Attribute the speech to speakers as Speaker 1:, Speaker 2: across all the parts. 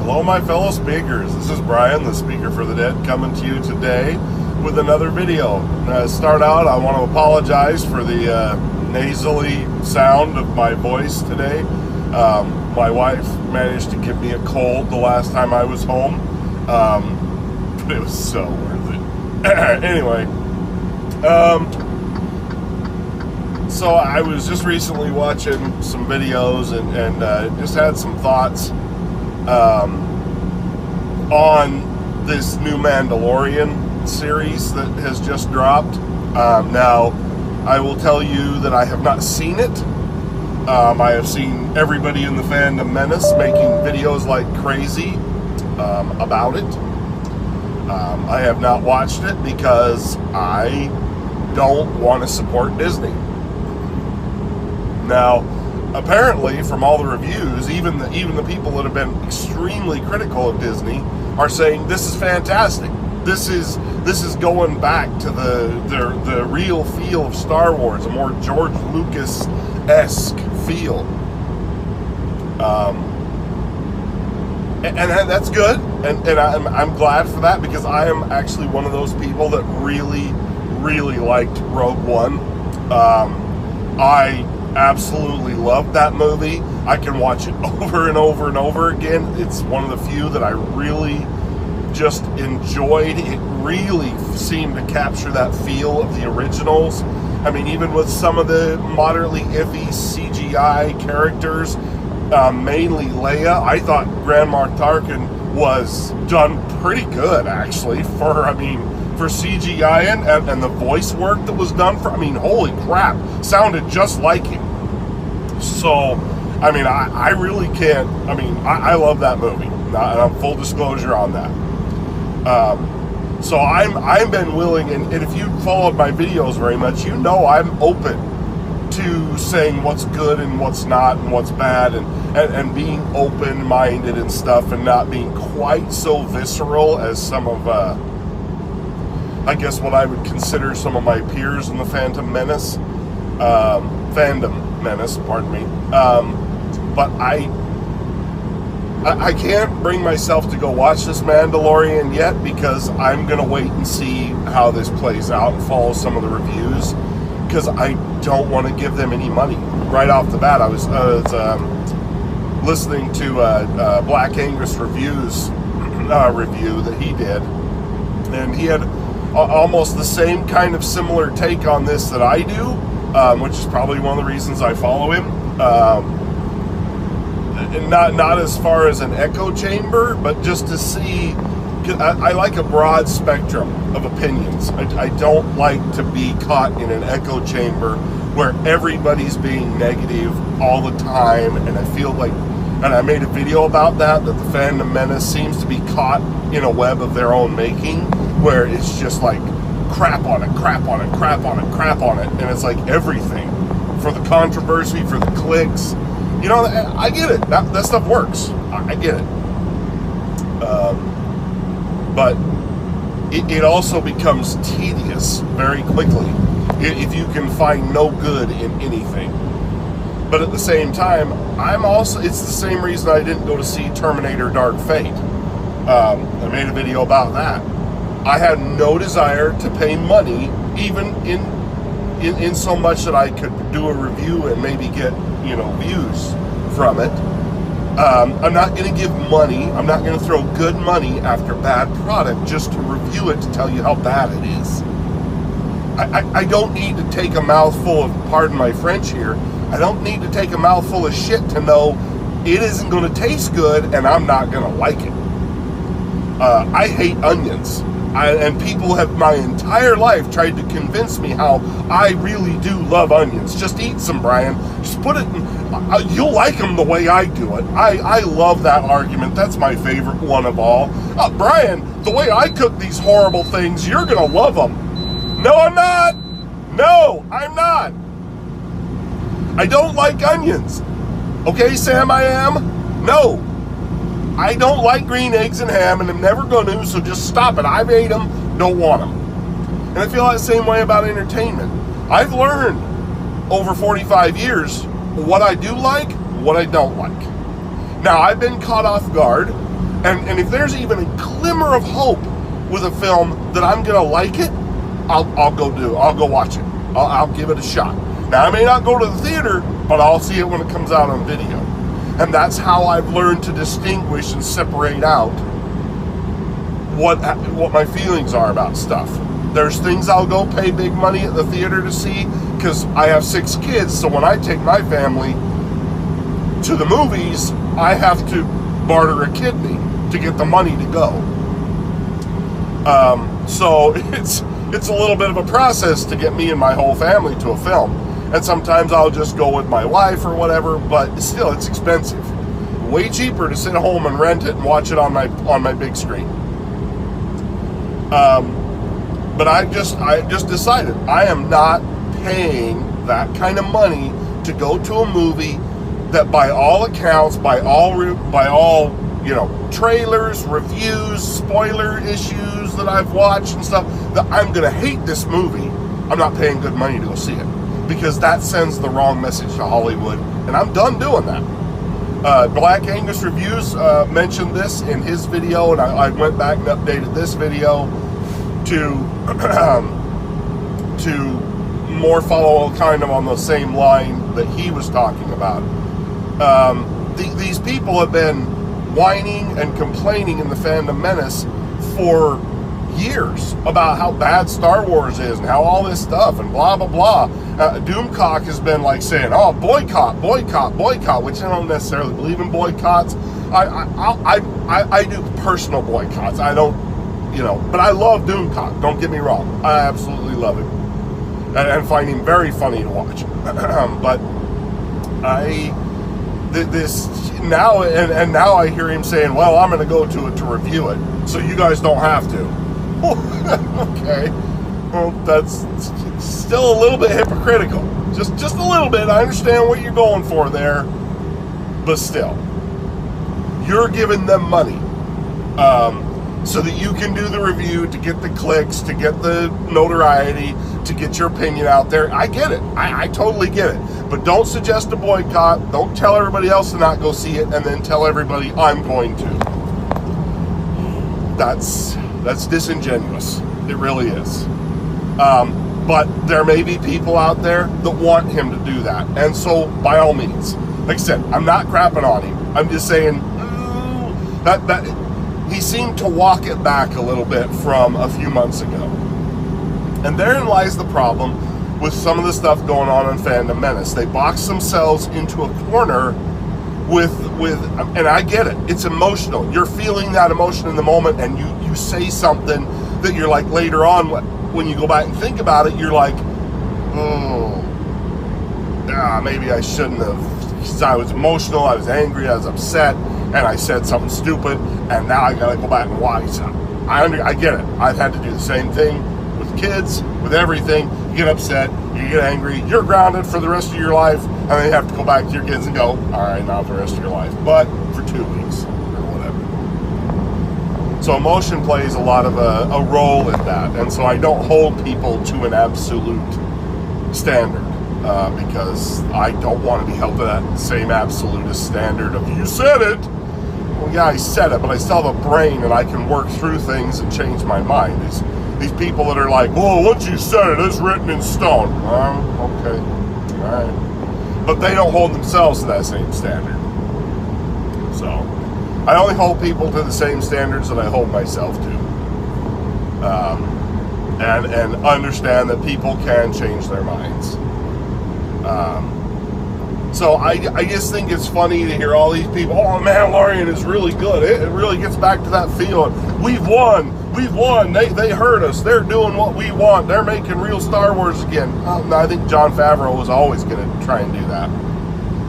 Speaker 1: Hello, my fellow speakers. This is Brian, the Speaker for the Dead, coming to you today with another video. To start out, I want to apologize for the nasally sound of my voice today. My wife managed to give me a cold the last time I was home, but it was so worth it. Anyway, so I was just recently watching some videos and just had some thoughts on this new Mandalorian series that has just dropped. Now, I will tell you that I have not seen it. I have seen everybody in the fandom menace making videos like crazy about it. I have not watched it because I don't want to support Disney. Now, apparently, from all the reviews, even the people that have been extremely critical of Disney are saying this is fantastic. This is going back to the real feel of Star Wars, a more George Lucas-esque feel. And that's good, and I'm glad for that, because I am actually one of those people that really liked Rogue One. I absolutely loved that movie. I can watch it over and over and over again. It's one of the few that I really just enjoyed. It really seemed to capture that feel of the originals. I mean, even with some of the moderately iffy CGI characters, mainly Leia, I thought Grand Moff Tarkin was done pretty good, actually, for CGI and the voice work that was done for, holy crap, sounded just like him. So, I really can't, I love that movie, and I'm full disclosure on that. So I've been willing, and if you followed my videos very much, you know I'm open to saying what's good and what's not and what's bad, and being open-minded and stuff, and not being quite so visceral as some of, I guess what I would consider some of my peers in the fandom menace, pardon me. But I can't bring myself to go watch this Mandalorian yet, because I'm going to wait and see how this plays out and follow some of the reviews, because I don't want to give them any money right off the bat. I was listening to Black Angus Review's review that he did, and he had almost the same kind of similar take on this that I do, which is probably one of the reasons I follow him. And not as far as an echo chamber, but just to see, I like a broad spectrum of opinions. I don't like to be caught in an echo chamber where everybody's being negative all the time, and I feel like, and I made a video about that the fandom menace seems to be caught in a web of their own making, where it's just like crap on it, crap on it, crap on it, crap on it, and it's like everything for the controversy, for the clicks. You know, I get it. That stuff works. I get it. But it also becomes tedious very quickly if you can find no good in anything. But at the same time, it's the same reason I didn't go to see Terminator Dark Fate. I made a video about that. I had no desire to pay money, even in so much that I could do a review and maybe get, views from it. I'm not going to give money. I'm not going to throw good money after bad product just to review it to tell you how bad it is. I don't need to take a mouthful of, pardon my French here, I don't need to take a mouthful of shit to know it isn't going to taste good and I'm not going to like it. I hate onions. And people have my entire life tried to convince me how I really do love onions. Just eat some, Brian. Just put it in, you'll like them the way I do it. I love that argument. That's my favorite one of all. Brian, the way I cook these horrible things, you're going to love them. No, I'm not. No, I'm not. I don't like onions. Okay, Sam, I am? No. I don't like green eggs and ham, and I'm never going to, so just stop it. I've ate them, don't want them. And I feel that same way about entertainment. I've learned over 45 years what I do like, what I don't like. Now, I've been caught off guard And if there's even a glimmer of hope with a film that I'm gonna like it, I'll go watch it. I'll give it a shot. Now, I may not go to the theater, but I'll see it when it comes out on video. And that's how I've learned to distinguish and separate out what my feelings are about stuff. There's things I'll go pay big money at the theater to see, because I have 6 kids, so when I take my family to the movies, I have to barter a kidney to get the money to go. So it's a little bit of a process to get me and my whole family to a film. And sometimes I'll just go with my wife or whatever, but still, it's expensive. Way cheaper to sit at home and rent it and watch it on my big screen. But I just decided I am not paying that kind of money to go to a movie that, by all accounts, by all trailers, reviews, spoiler issues that I've watched and stuff, that I'm gonna hate this movie. I'm not paying good money to go see it, because that sends the wrong message to Hollywood, and I'm done doing that. Black Angus Reviews mentioned this in his video, and I went back and updated this video to more follow kind of on the same line that he was talking about. These people have been whining and complaining in the Fandom Menace for years about how bad Star Wars is and how all this stuff and blah blah blah. Doomcock has been like saying, "Oh, boycott, which I don't necessarily believe in boycotts. I do personal boycotts. I don't, but I love Doomcock. Don't get me wrong. I absolutely love him and find him very funny to watch. But now I hear him saying, "Well, I'm going to go to it to review it, so you guys don't have to." Okay, well, that's still a little bit hypocritical. Just a little bit. I understand what you're going for there, but still, you're giving them money so that you can do the review, to get the clicks, to get the notoriety, to get your opinion out there. I get it. I totally get it. But don't suggest a boycott. Don't tell everybody else to not go see it, and then tell everybody I'm going to. That's disingenuous. It really is. But there may be people out there that want him to do that. And so, by all means, like I said, I'm not crapping on him. I'm just saying that he seemed to walk it back a little bit from a few months ago. And therein lies the problem with some of the stuff going on in Fandom Menace. They box themselves into a corner with, and I get it, it's emotional. You're feeling that emotion in the moment, and you say something that you're like, later on, when you go back and think about it, you're like, maybe I shouldn't have, because I was emotional, I was angry, I was upset, and I said something stupid, and now I gotta go back and watch. I get it. I've had to do the same thing with kids, with everything. You get upset, you get angry, you're grounded for the rest of your life, and then you have to go back to your kids and go, all right, now for the rest of your life, but for 2 weeks or whatever. So emotion plays a lot of a role in that, and so I don't hold people to an absolute standard, because I don't want to be held to that same absolutist standard of, you said it. Well, yeah, I said it, but I still have a brain, and I can work through things and change my mind. These people that are like, "Whoa, once you said it, it's written in stone." Okay, all right. But they don't hold themselves to that same standard. So, I only hold people to the same standards that I hold myself to. And understand that people can change their minds. So I just think it's funny to hear all these people, "Oh, Mandalorian is really good." It really gets back to that feeling. We've won. They heard us. They're doing what we want. They're making real Star Wars again. I think Jon Favreau was always going to try and do that.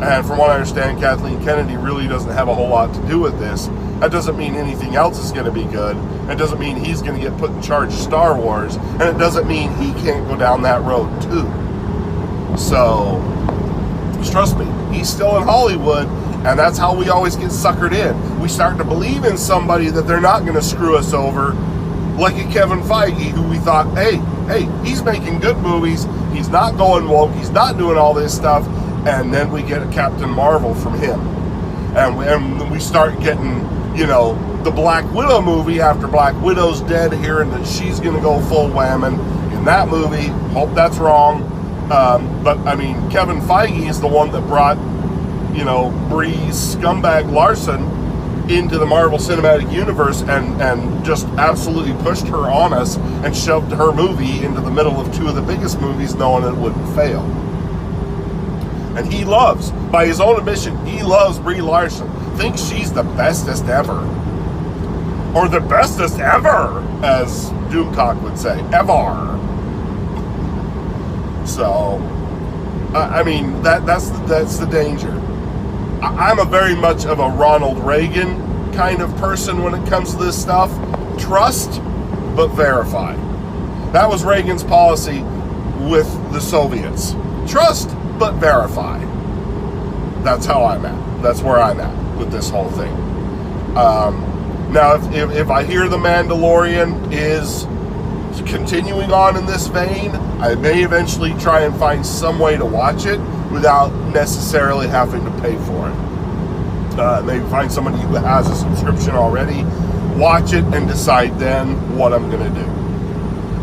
Speaker 1: And from what I understand, Kathleen Kennedy really doesn't have a whole lot to do with this. That doesn't mean anything else is going to be good. It doesn't mean he's going to get put in charge of Star Wars. And it doesn't mean he can't go down that road too. So, just trust me, he's still in Hollywood, and that's how we always get suckered in. We start to believe in somebody that they're not going to screw us over, like a Kevin Feige, who we thought, hey, he's making good movies, he's not going woke, he's not doing all this stuff, and then we get a Captain Marvel from him. And we start getting, the Black Widow movie after Black Widow's dead, hearing that she's going to go full whammon in that movie. Hope that's wrong. But I mean, Kevin Feige is the one that brought, Brie's scumbag Larson into the Marvel Cinematic Universe and just absolutely pushed her on us and shoved her movie into the middle of two of the biggest movies, knowing it wouldn't fail. And he loves, by his own admission, he loves Brie Larson. Thinks she's the bestest ever. Or the bestest ever, as Doomcock would say. Ever. So, I mean, that's the danger. I'm a very much of a Ronald Reagan kind of person when it comes to this stuff. Trust, but verify. That was Reagan's policy with the Soviets. Trust, but verify. That's how I'm at. That's where I'm at with this whole thing. Now, if I hear The Mandalorian is continuing on in this vein, I may eventually try and find some way to watch it without necessarily having to pay for it. Maybe find somebody who has a subscription already, watch it, and decide then what I'm going to do.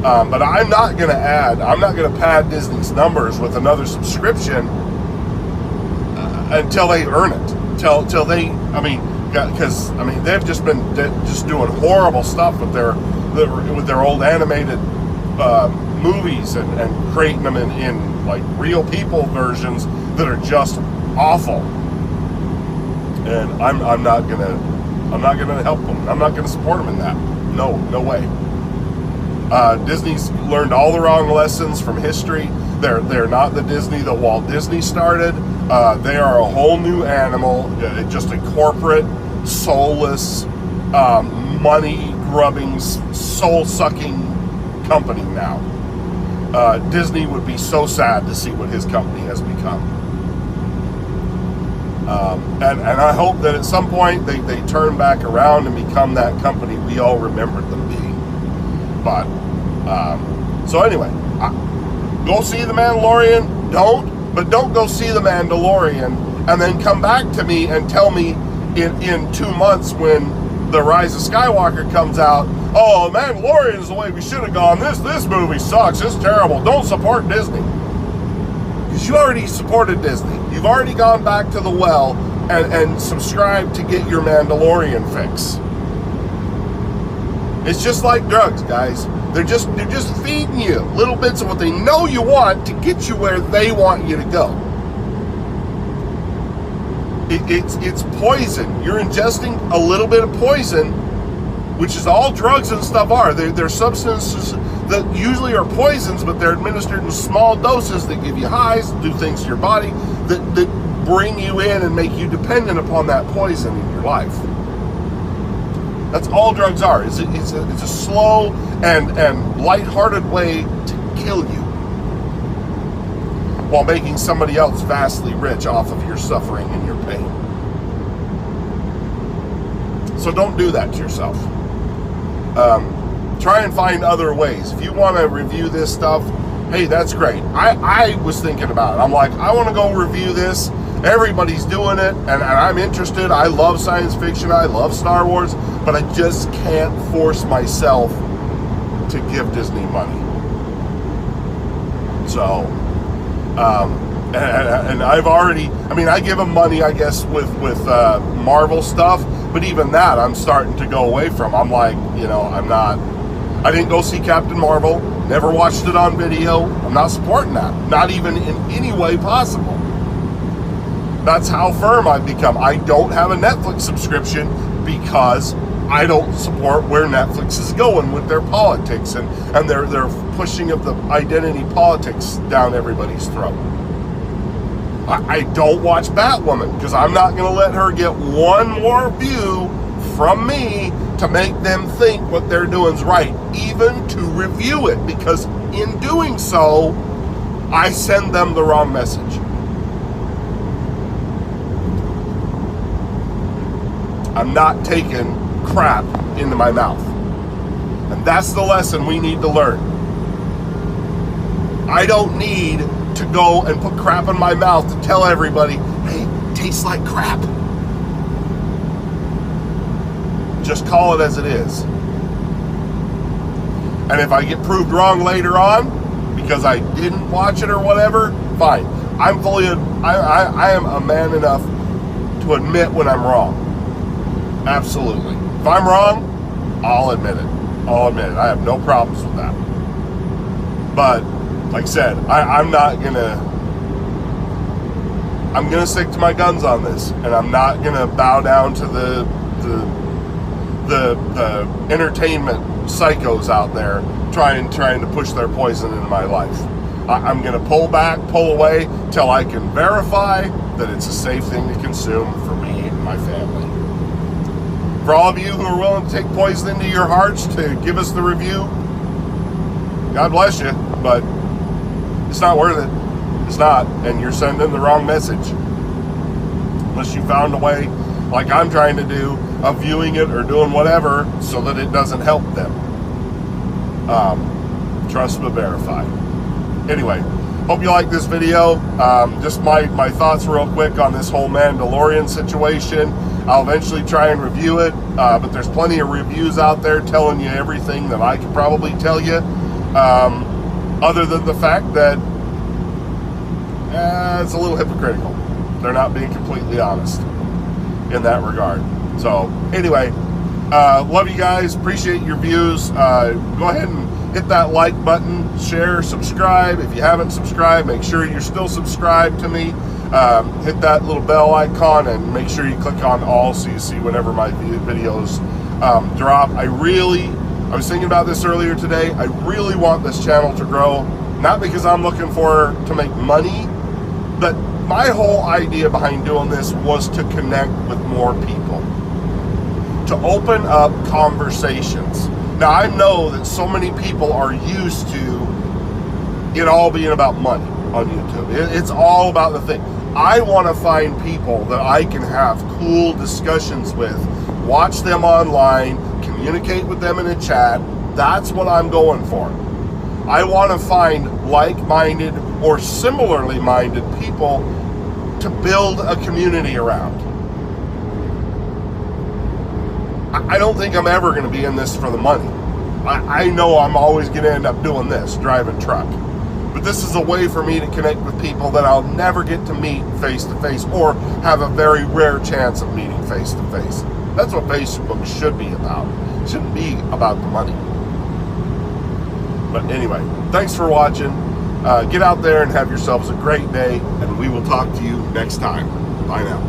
Speaker 1: But I'm not going to pad Disney's numbers with another subscription until they earn it. Till they, because they've just been doing horrible stuff with their old animated movies and creating them in like real people versions that are just awful. And I'm not gonna help them. I'm not gonna support them in that. No way. Disney's learned all the wrong lessons from history. They're not the Disney that Walt Disney started. They are a whole new animal, just a corporate, soulless, money-grubbing, soul-sucking company now. Disney would be so sad to see what his company has become. And I hope that at some point they turn back around and become that company we all remembered them being. But, so anyway, go see The Mandalorian. Don't go see The Mandalorian and then come back to me and tell me in 2 months when The Rise of Skywalker comes out, oh, Mandalorian is the way we should have gone. This movie sucks. It's terrible. Don't support Disney. Because you already supported Disney. You've already gone back to the well and subscribed to get your Mandalorian fix. It's just like drugs, guys. They're just feeding you little bits of what they know you want to get you where they want you to go. It's poison. You're ingesting a little bit of poison, which is all drugs and stuff are. They're substances that usually are poisons, but they're administered in small doses that give you highs, do things to your body that bring you in and make you dependent upon that poison in your life. That's all drugs are. It's a slow and lighthearted way to kill you while making somebody else vastly rich off of your suffering and your pain. So don't do that to yourself. Try and find other ways. If you want to review this stuff, hey, that's great. I was thinking about it. I'm like, I want to go review this. Everybody's doing it, and I'm interested. I love science fiction. I love Star Wars, but I just can't force myself to give Disney money. So, and I've already, I give them money, I guess, with Marvel stuff, but even that I'm starting to go away from. I'm like, I didn't go see Captain Marvel, never watched it on video. I'm not supporting that, not even in any way possible. That's how firm I've become. I don't have a Netflix subscription because I don't support where Netflix is going with their politics and their pushing of the identity politics down everybody's throat. I don't watch Batwoman because I'm not going to let her get one more view from me to make them think what they're doing is right, even to review it, because in doing so, I send them the wrong message. I'm not taking crap into my mouth. And that's the lesson we need to learn. I don't need to go and put crap in my mouth to tell everybody, hey, it tastes like crap. Just call it as it is. And if I get proved wrong later on because I didn't watch it or whatever, fine. I am a man enough to admit when I'm wrong. Absolutely. If I'm wrong, I'll admit it. I have no problems with that. But like I said, I'm gonna stick to my guns on this, and I'm not gonna bow down to the entertainment psychos out there trying to push their poison into my life. I'm gonna pull away till I can verify that it's a safe thing to consume for me and my family. For all of you who are willing to take poison into your hearts to give us the review, God bless you, but it's not worth it. It's not, and you're sending the wrong message. Unless you found a way, like I'm trying to do, of viewing it or doing whatever so that it doesn't help them. Trust but verify. Anyway, hope you like this video. Just my thoughts real quick on this whole Mandalorian situation. I'll eventually try and review it, but there's plenty of reviews out there telling you everything that I could probably tell you, other than the fact that it's a little hypocritical. They're not being completely honest in that regard. So anyway, love you guys, appreciate your views. Go ahead and hit that like button, share, subscribe. If you haven't subscribed, make sure you're still subscribed to me. Hit that little bell icon and make sure you click on all so you see whenever my videos drop. I was thinking about this earlier today. I really want this channel to grow, not because I'm looking to make money, but my whole idea behind doing this was to connect with more people, to open up conversations. Now, I know that so many people are used to it all being about money on YouTube. It's all about the thing. I want to find people that I can have cool discussions with, watch them online, communicate with them in a chat. That's what I'm going for. I want to find like-minded or similarly minded people to build a community around. I don't think I'm ever going to be in this for the money. I know I'm always going to end up doing this, driving truck. But this is a way for me to connect with people that I'll never get to meet face-to-face, or have a very rare chance of meeting face-to-face. That's what Facebook should be about. It shouldn't be about the money. But anyway, thanks for watching. Get out there and have yourselves a great day, and we will talk to you next time. Bye now.